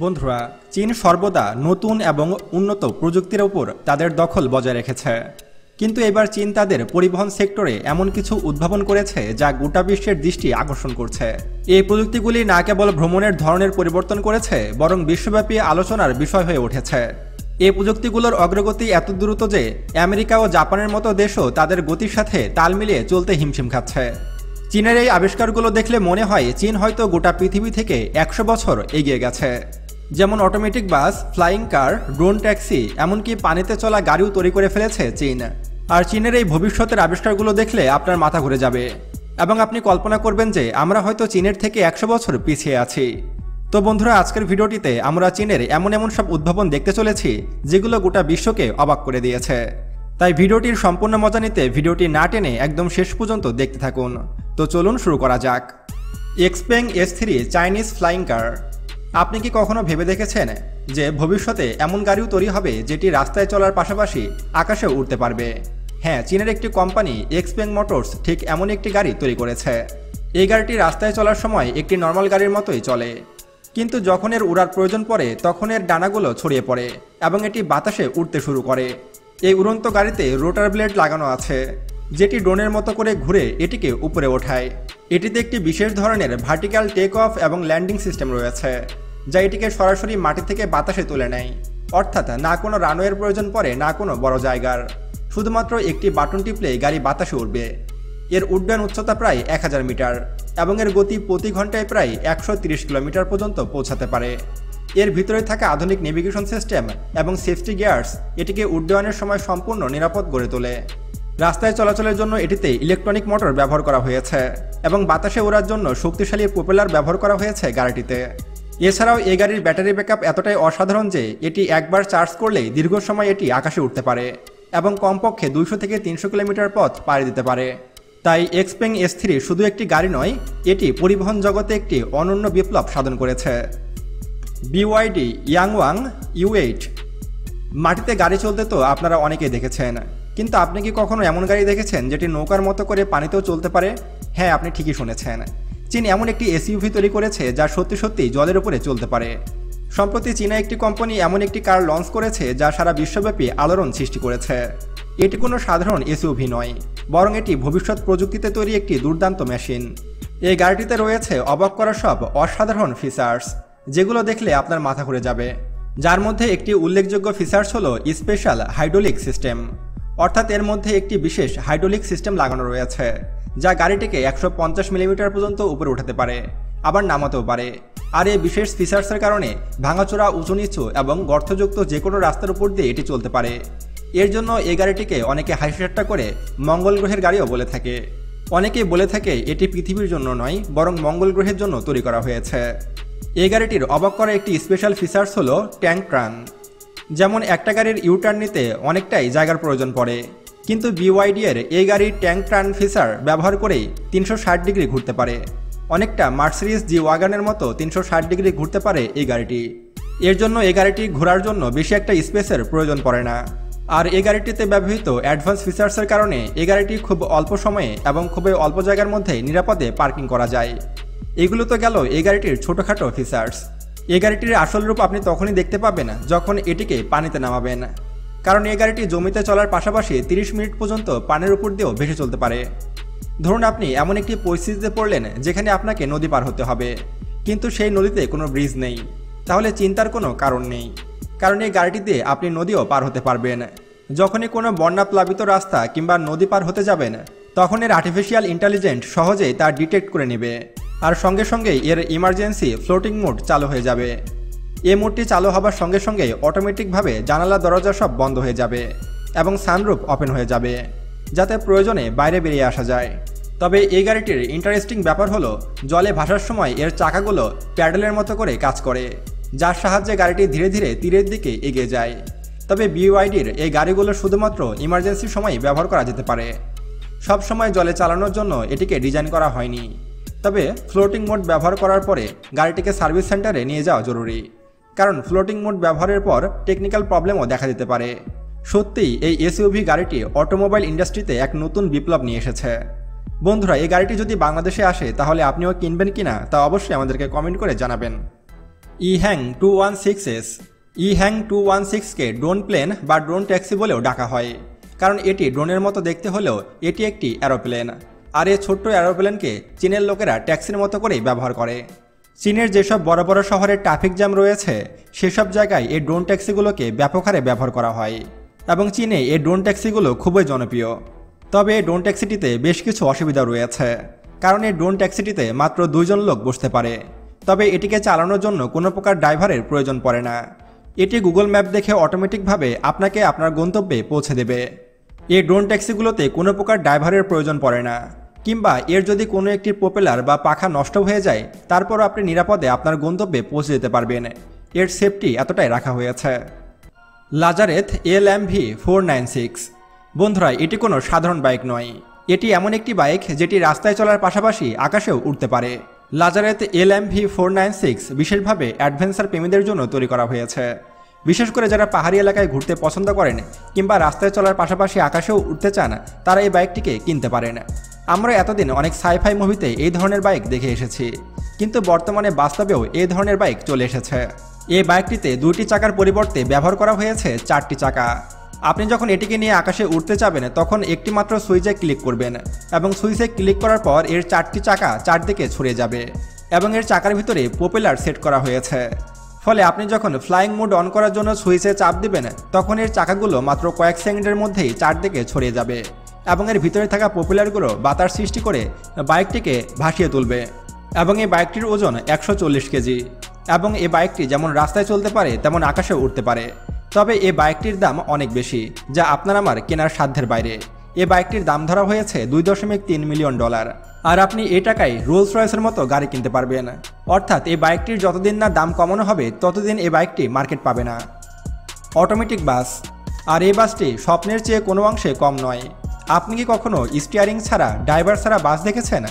বন্ধুরা, চীন সর্বদা নতুন এবং উন্নত প্রযুক্তির উপর তাদের দখল বজায় রেখেছে। কিন্তু এবার চীন তাদের পরিবহন সেক্টরে এমন কিছু উদ্ভাবন করেছে যা গোটা বিশ্বের দৃষ্টি আকর্ষণ করছে। এই প্রযুক্তিগুলি না কেবল ভ্রমণের ধরনের পরিবর্তন করেছে, বরং বিশ্বব্যাপী আলোচনার বিষয় হয়ে উঠেছে। এই প্রযুক্তিগুলোর অগ্রগতি এত দ্রুত যে আমেরিকা ও জাপানের মতো দেশও তাদের গতির সাথে তাল মিলিয়ে চলতে হিমশিম খাচ্ছে। চীনের এই আবিষ্কারগুলো দেখলে মনে হয় চীন হয়তো গোটা পৃথিবী থেকে 100 বছর এগিয়ে গেছে। যেমন অটোমেটিক বাস, ফ্লাইং কার, ড্রোন ট্যাক্সি, এমনকি পানিতে চলা গাড়িও তৈরি করে ফেলেছে চীন। আর চীনের এই ভবিষ্যতের আবিষ্কারগুলো দেখলে আপনার মাথা ঘুরে যাবে এবং আপনি কল্পনা করবেন যে আমরা হয়তো চীনের থেকে 100 বছর পিছিয়ে আছি। তো বন্ধুরা, আজকের ভিডিওটিতে আমরা চীনের এমন সব উদ্ভাবন দেখতে চলেছি যেগুলো গোটা বিশ্বকে অবাক করে দিয়েছে। তাই ভিডিওটির সম্পূর্ণ মজা নিতে ভিডিওটি না টেনে একদম শেষ পর্যন্ত দেখতে থাকুন। তো চলুন শুরু করা যাক। এক্সপেং S3 চাইনিজ ফ্লাইং কার। আপনি কি কখনো ভেবে দেখেছেন যে ভবিষ্যতে এমন গাড়িও তৈরি হবে যেটি রাস্তায় চলার পাশাপাশি আকাশে উড়তে পারবে? হ্যাঁ, চীনের একটি কোম্পানি এক্সপেং মোটরস ঠিক এমন একটি গাড়ি তৈরি করেছে। এই গাড়িটি রাস্তায় চলার সময় একটি নর্মাল গাড়ির মতোই চলে, কিন্তু যখন এর উড়ার প্রয়োজন পড়ে তখন এর ডানাগুলো ছড়িয়ে পড়ে এবং এটি বাতাসে উড়তে শুরু করে। এই উড়ন্ত গাড়িতে রোটার ব্লেড লাগানো আছে, যেটি ড্রোনের মতো করে ঘুরে এটিকে উপরে ওঠায়। এটিতে একটি বিশেষ ধরনের ভার্টিক্যাল টেক অফ এবং ল্যান্ডিং সিস্টেম রয়েছে, যা এটিকে সরাসরি মাটি থেকে বাতাসে তুলে নেয়। অর্থাৎ না কোনো রানওয়ের প্রয়োজন পড়ে, না কোনো বড় জায়গার। শুধুমাত্র একটি বাটন টিপলে গাড়ি বাতাসে উঠবে। এর উড্ডয়ন উচ্চতা প্রায় 1000 মিটার এবং এর গতি প্রতি ঘন্টায় প্রায় 130 কিলোমিটার পর্যন্ত পৌঁছাতে পারে। এর ভিতরে থাকা আধুনিক নেভিগেশন সিস্টেম এবং সেফটি গিয়ার্স এটিকে উড্ডয়নের সময় সম্পূর্ণ নিরাপদ করে তোলে। রাস্তায় চলাচলের জন্য এটিতে ইলেকট্রনিক মোটর ব্যবহার করা হয়েছে এবং বাতাসে ওড়ার জন্য শক্তিশালী প্রপেলার ব্যবহার করা হয়েছে গাড়িটিতে। এছাড়াও এই গাড়ির ব্যাটারি ব্যাকআপ এতটাই অসাধারণ যে এটি একবার চার্জ করলেই দীর্ঘ সময় এটি আকাশে উঠতে পারে এবং কমপক্ষে 200 থেকে 300 কিলোমিটার পথ পাড়ি দিতে পারে। তাই এক্সপেং S3 শুধু একটি গাড়ি নয়, এটি পরিবহন জগতে একটি অনন্য বিপ্লব সাধন করেছে। BYD ইয়াংওয়াং U8। মাটিতে গাড়ি চলতে তো আপনারা অনেকেই দেখেছেন, কিন্তু আপনি কি কখনো এমন গাড়ি দেখেছেন যেটি নৌকার মতো করে পানিতেও চলতে পারে? হ্যাঁ, আপনি ঠিকই শুনেছেন। চীন এমন একটি SUV তৈরি করেছে যা সত্যি জলের উপরে চলতে পারে। সম্প্রতি চীনা একটি কোম্পানি এমন একটি কার লঞ্চ করেছে যা সারা বিশ্বব্যাপী আলোড়ন সৃষ্টি করেছে। এটি কোনো সাধারণ SUV নয়, বরং এটি ভবিষ্যৎ প্রযুক্তিতে তৈরি একটি দুর্দান্ত মেশিন। এই গাড়িটিতে রয়েছে অবাক করা সব অসাধারণ ফিচার্স, যেগুলো দেখলে আপনার মাথা ঘুরে যাবে। যার মধ্যে একটি উল্লেখযোগ্য ফিচার্স হলো স্পেশাল হাইড্রোলিক সিস্টেম। অর্থাৎ এর মধ্যে একটি বিশেষ হাইড্রোলিক সিস্টেম লাগানো রয়েছে যা গাড়িটিকে 150 মিলিমিটার পর্যন্ত উপরে উঠাতে পারে, আবার নামাতেও পারে। আর এই বিশেষ ফিচার্সের কারণে ভাঙাচোরা, উঁচু নিচু এবং গর্তযুক্ত যে কোনো রাস্তার উপর দিয়ে এটি চলতে পারে। এর জন্য এই গাড়িটিকে অনেকে হাসিঠাট্টা করে মঙ্গল গ্রহের গাড়িও বলে থাকে। অনেকেই বলে থাকে এটি পৃথিবীর জন্য নয়, বরং মঙ্গল গ্রহের জন্য তৈরি করা হয়েছে। এই গাড়িটির অবাক করা একটি স্পেশাল ফিচার্স হলো ট্যাঙ্ক ট্রান। যেমন একটা গাড়ির ইউটার্ন নিতে অনেকটাই জায়গার প্রয়োজন পড়ে, কিন্তু BYD এর এই গাড়ির ট্যাঙ্ক ট্রান ফিচার ব্যবহার করেই 360 ডিগ্রি ঘুরতে পারে। অনেকটা মার্সিডিজ জি ওয়াগনের মতো 360 ডিগ্রি ঘুরতে পারে এই গাড়িটি। এর জন্য এই গাড়িটি ঘোরার জন্য বেশি একটা স্পেসের প্রয়োজন পড়ে না। আর এই গাড়িটিতে ব্যবহৃত অ্যাডভান্স ফিচার্সের কারণে এই গাড়িটি খুব অল্প সময়ে এবং খুবই অল্প জায়গার মধ্যে নিরাপদে পার্কিং করা যায়। এগুলো তো গেল এই গাড়িটির ছোটোখাটো ফিচার্স। এই গাড়িটির আসল রূপ আপনি তখনই দেখতে পাবেন যখন এটিকে পানিতে নামাবেন, কারণ এই গাড়িটি জমিতে চলার পাশাপাশি 30 মিনিট পর্যন্ত পানির উপর দিয়েও ভেসে চলতে পারে। ধরুন আপনি এমন একটি পরিস্থিতিতে পড়লেন যেখানে আপনাকে নদী পার হতে হবে, কিন্তু সেই নদীতে কোনো ব্রিজ নেই, তাহলে চিন্তার কোনো কারণ নেই, কারণ এই গাড়িটিতে আপনি নদীও পার হতে পারবেন। যখনই কোনো বন্যা প্লাবিত রাস্তা কিংবা নদী পার হতে যাবেন, তখন এর আর্টিফিশিয়াল ইন্টেলিজেন্স সহজেই তা ডিটেক্ট করে নেবে আর সঙ্গে সঙ্গেই এর ইমার্জেন্সি ফ্লোটিং মোড চালু হয়ে যাবে। এই মোডটি চালু হবার সঙ্গে সঙ্গে অটোমেটিকভাবে জানালা দরজা সব বন্ধ হয়ে যাবে এবং সানরুফ ওপেন হয়ে যাবে, যাতে প্রয়োজনে বাইরে বেরিয়ে আসা যায়। তবে এই গাড়িটির ইন্টারেস্টিং ব্যাপার হলো জলে ভাসার সময় এর চাকাগুলো প্যাডেলের মতো করে কাজ করে, যার সাহায্যে গাড়িটি ধীরে ধীরে তীরের দিকে এগিয়ে যায়। তবে BYDর এই গাড়িগুলো শুধুমাত্র ইমার্জেন্সির সময় ব্যবহার করা যেতে পারে। সব সময় জলে চালানোর জন্য এটিকে ডিজাইন করা হয়নি। তবে ফ্লোটিং মোড ব্যবহার করার পরে গাড়িটিকে সার্ভিস সেন্টারে নিয়ে যাওয়া জরুরি, কারণ ফ্লোটিং মোড ব্যবহারের পর টেকনিক্যাল প্রবলেমও দেখা দিতে পারে। সত্যিই এই SUV গাড়িটি অটোমোবাইল ইন্ডাস্ট্রিতে এক নতুন বিপ্লব নিয়ে এসেছে। বন্ধুরা, এই গাড়িটি যদি বাংলাদেশে আসে তাহলে আপনিও কিনবেন কিনা তা অবশ্যই আমাদেরকে কমেন্ট করে জানাবেন। EHang 216S। ইহ্যাং 216কে ড্রোন প্লেন বা ড্রোন ট্যাক্সি বলেও ডাকা হয়, কারণ এটি ড্রোনের মতো দেখতে হলেও এটি একটি অ্যারোপ্লেন। আর এই ছোট্ট অ্যারোপ্লেনকে চীনের লোকেরা ট্যাক্সির মতো করেই ব্যবহার করে। চীনের যেসব বড় বড় শহরে ট্রাফিক জ্যাম রয়েছে সেসব জায়গায় এই ড্রোন ট্যাক্সিগুলোকে ব্যাপক হারে ব্যবহার করা হয় এবং চীনে এই ড্রোন ট্যাক্সিগুলো খুবই জনপ্রিয়। তবে এই ড্রোন ট্যাক্সিটিতে বেশ কিছু অসুবিধা রয়েছে, কারণ এই ড্রোন ট্যাক্সিটিতে মাত্র 2 জন লোক বসতে পারে। তবে এটিকে চালানোর জন্য কোনো প্রকার ড্রাইভারের প্রয়োজন পড়ে না। এটি গুগল ম্যাপ দেখে অটোমেটিকভাবে আপনাকে আপনার গন্তব্যে পৌঁছে দেবে। এই ড্রোন ট্যাক্সিগুলোতে কোনো প্রকার ড্রাইভারের প্রয়োজন পড়ে না, কিংবা এর যদি কোনো একটি প্রপেলার বা পাখা নষ্ট হয়ে যায় তারপরও আপনি নিরাপদে আপনার গন্তব্যে পৌঁছে যেতে পারবেন। এর সেফটি এতটাই রাখা হয়েছে। লাজারেথ LMV496। বন্ধুরা, এটি কোনো সাধারণ বাইক নয়। এটি এমন একটি বাইক যেটি রাস্তায় চলার পাশাপাশি আকাশেও উড়তে পারে। লাজারেথ LMV496 বিশেষভাবে অ্যাডভেঞ্চার প্রেমীদের জন্য তৈরি করা হয়েছে। বিশেষ করে যারা পাহাড়ি এলাকায় ঘুরতে পছন্দ করেন কিংবা রাস্তায় চলার পাশাপাশি আকাশেও উঠতে চান, তারা এই বাইকটিকে কিনতে পারেন। আমরা এতদিন অনেক সাইফাই মুভিতে এই ধরনের বাইক দেখে এসেছি, কিন্তু বর্তমানে বাস্তবেও এই ধরনের বাইক চলে এসেছে। এই বাইকটিতে 2টি চাকার পরিবর্তে ব্যবহার করা হয়েছে 4টি চাকা। আপনি যখন এটিকে নিয়ে আকাশে উঠতে যাবেন তখন একটি মাত্র সুইচে ক্লিক করবেন এবং সুইচে ক্লিক করার পর এর 4টি চাকা চারদিকে ছড়িয়ে যাবে এবং এর চাকার ভিতরে প্রপেলার সেট করা হয়েছে। ফলে আপনি যখন ফ্লাইং মোড অন করার জন্য সুইচে চাপ দিবেন তখন এর চাকাগুলো মাত্র কয়েক সেকেন্ডের মধ্যেই চারদিকে ছড়িয়ে যাবে এবং এর ভিতরে থাকা প্রপেলারগুলো বাতাস সৃষ্টি করে বাইকটিকে ভাসিয়ে তুলবে। এবং এই বাইকটির ওজন 140 কেজি এবং এই বাইকটি যেমন রাস্তায় চলতে পারে তেমন আকাশে উঠতে পারে। তবে এই বাইকটির দাম অনেক বেশি, যা আপনার আমার কেনার সাধ্যের বাইরে। এই বাইকটির দাম ধরা হয়েছে $2.3 মিলিয়ন। আর আপনি এই টাকায় রোলস রয়েসের মতো গাড়ি কিনতে পারবেন। অর্থাৎ এই বাইকটির যতদিন না দাম কমানো হবে ততদিন এই বাইকটি মার্কেট পাবে না। অটোমেটিক বাস। আর এই বাসটি স্বপ্নের চেয়ে কোনো অংশে কম নয়। আপনি কি কখনো স্টিয়ারিং ছাড়া ড্রাইভার ছাড়া বাস দেখেছেন?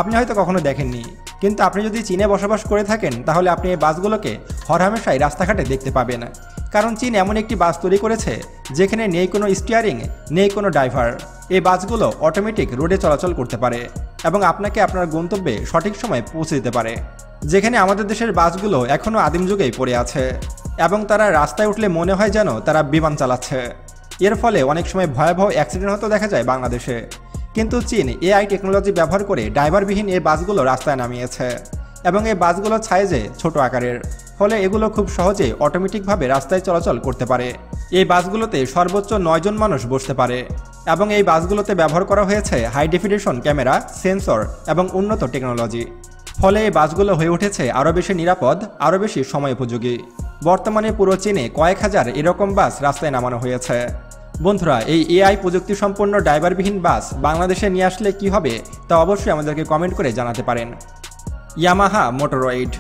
আপনি হয়তো কখনো দেখেননি, কিন্তু আপনি যদি চীনে বসবাস করে থাকেন তাহলে আপনি এই বাসগুলোকে হরহামেশাই রাস্তাঘাটে দেখতে পাবেন। কারণ চীন এমন একটি বাস তৈরি করেছে যেখানে নেই কোনো স্টিয়ারিং, নেই কোনো ড্রাইভার। এই বাসগুলো অটোমেটিক রোডে চলাচল করতে পারে এবং আপনাকে আপনার গন্তব্যে সঠিক সময়ে পৌঁছে দিতে পারে। যেখানে আমাদের দেশের বাসগুলো এখনও আদিম যুগেই পড়ে আছে এবং তারা রাস্তায় উঠলে মনে হয় যেন তারা বিমান চালাচ্ছে। এর ফলে অনেক সময় ভয়াবহ অ্যাক্সিডেন্ট হতে দেখা যায় বাংলাদেশে। কিন্তু চীন AI টেকনোলজি ব্যবহার করে ড্রাইভারবিহীন এই বাসগুলো রাস্তায় নামিয়েছে এবং এই বাসগুলো সাইজে ছোট আকারের, ফলে এগুলো খুব সহজেই অটোমেটিকভাবে রাস্তায় চলাচল করতে পারে। এই বাসগুলোতে সর্বোচ্চ 9 জন মানুষ বসতে পারে এবং এই বাসগুলোতে ব্যবহার করা হয়েছে হাই ডেফিনিশন ক্যামেরা, সেন্সর এবং উন্নত টেকনোলজি। ফলে এই বাসগুলো হয়ে উঠেছে আরও বেশি নিরাপদ, আরও বেশি সময় উপযোগী। বর্তমানে পুরো চীনে কয়েক হাজার এরকম বাস রাস্তায় নামানো হয়েছে। বন্ধুরা, এই AI প্রযুক্তি সম্পন্ন ড্রাইভারবিহীন বাস বাংলাদেশে নিয়ে আসলে কি হবে তা অবশ্যই আমাদেরকে কমেন্ট করে জানাতে পারেন। ইয়ামাহা মোটরয়েড।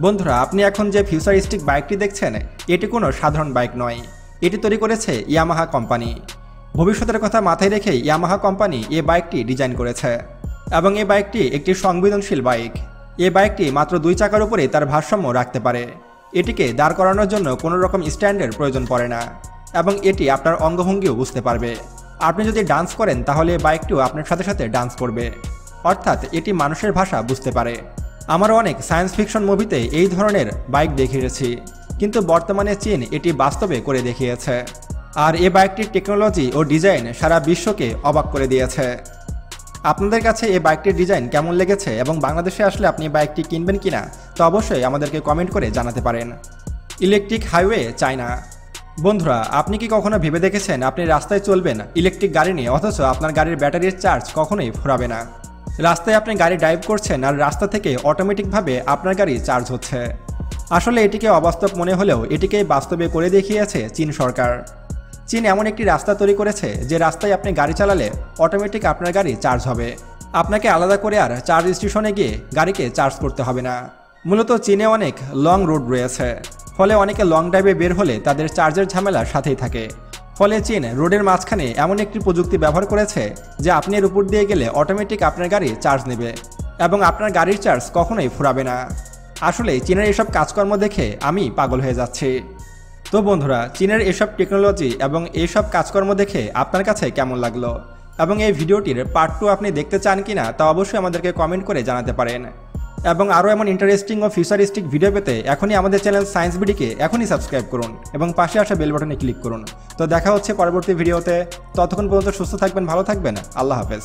বন্ধুরা, আপনি এখন যে ফিউচারিস্টিক বাইকটি দেখছেন এটি কোনো সাধারণ বাইক নয়। এটি তৈরি করেছে ইয়ামাহা কোম্পানি। ভবিষ্যতের কথা মাথায় রেখে ইয়ামাহা কোম্পানি এই বাইকটি ডিজাইন করেছে এবং এই বাইকটি একটি সংবেদনশীল বাইক। এই বাইকটি মাত্র 2 চাকার উপরে তার ভারসাম্য রাখতে পারে। এটিকে দাঁড় করানোর জন্য কোনো রকম স্ট্যান্ডের প্রয়োজন পড়ে না এবং এটি আপনার অঙ্গভঙ্গিও বুঝতে পারবে। আপনি যদি ডান্স করেন তাহলে বাইকটিও আপনার সাথে সাথে ডান্স করবে, অর্থাৎ এটি মানুষের ভাষা বুঝতে পারে। আমারও অনেক সায়েন্স ফিকশন মুভিতে এই ধরনের বাইক দেখিয়েছি, কিন্তু বর্তমানে চীন এটি বাস্তবে করে দেখিয়েছে। আর এই বাইকটির টেকনোলজি ও ডিজাইন সারা বিশ্বকে অবাক করে দিয়েছে। আপনাদের কাছে এই বাইকটির ডিজাইন কেমন লেগেছে এবং বাংলাদেশে আসলে আপনি বাইকটি কিনবেন কিনা তা অবশ্যই আমাদেরকে কমেন্ট করে জানাতে পারেন। Electric highway China. বন্ধুরা, আপনি কি কখনো ভেবে দেখেছেন আপনি রাস্তায় চলবেন ইলেকট্রিক গাড়ি নিয়ে, অথচ আপনার গাড়ির ব্যাটারির চার্জ কখনোই ফুরাবে না? রাস্তায় আপনি গাড়ি ড্রাইভ করছেন আর রাস্তা থেকে অটোমেটিকভাবে আপনার গাড়ি চার্জ হচ্ছে। আসলে এটিকে অবাস্তব মনে হলেও এটিকে বাস্তবে করে দেখিয়েছে চীন সরকার। চীন এমন একটি রাস্তা তৈরি করেছে যে রাস্তায় আপনি গাড়ি চালালে অটোমেটিক আপনার গাড়ি চার্জ হবে। আপনাকে আলাদা করে আর চার্জ স্টেশনে গিয়ে গাড়িকে চার্জ করতে হবে না। মূলত চীনে অনেক লং রোড রয়েছে, ফলে অনেকে লং ড্রাইভে বের হলে তাদের চার্জের ঝামেলা সাথেই থাকে। ফলে চীন রোডের মাঝখানে এমন একটি প্রযুক্তি ব্যবহার করেছে যে আপনি এর উপর দিয়ে গেলে অটোমেটিক আপনার গাড়ি চার্জ নেবে এবং আপনার গাড়ির চার্জ কখনোই ফুরাবে না। আসলে চীনের এসব কাজকর্ম দেখে আমি পাগল হয়ে যাচ্ছি। তো বন্ধুরা, চীনের এসব টেকনোলজি এবং এইসব কাজকর্ম দেখে আপনার কাছে কেমন লাগলো এবং এই ভিডিওটির পার্ট 2 আপনি দেখতে চান কিনা তা অবশ্যই আমাদেরকে কমেন্ট করে জানাতে পারেন। এবং আরও এমন ইন্টারেস্টিং ও ফিউচারিস্টিক ভিডিও পেতে এখনই আমাদের চ্যানেল সায়েন্স বিডিকে এখনই সাবস্ক্রাইব করুন এবং পাশে আসা বেল বাটনে ক্লিক করুন। তো দেখা হচ্ছে পরবর্তী ভিডিওতে। ততক্ষণ পর্যন্ত সুস্থ থাকবেন, ভালো থাকবেন। আল্লাহ হাফেজ।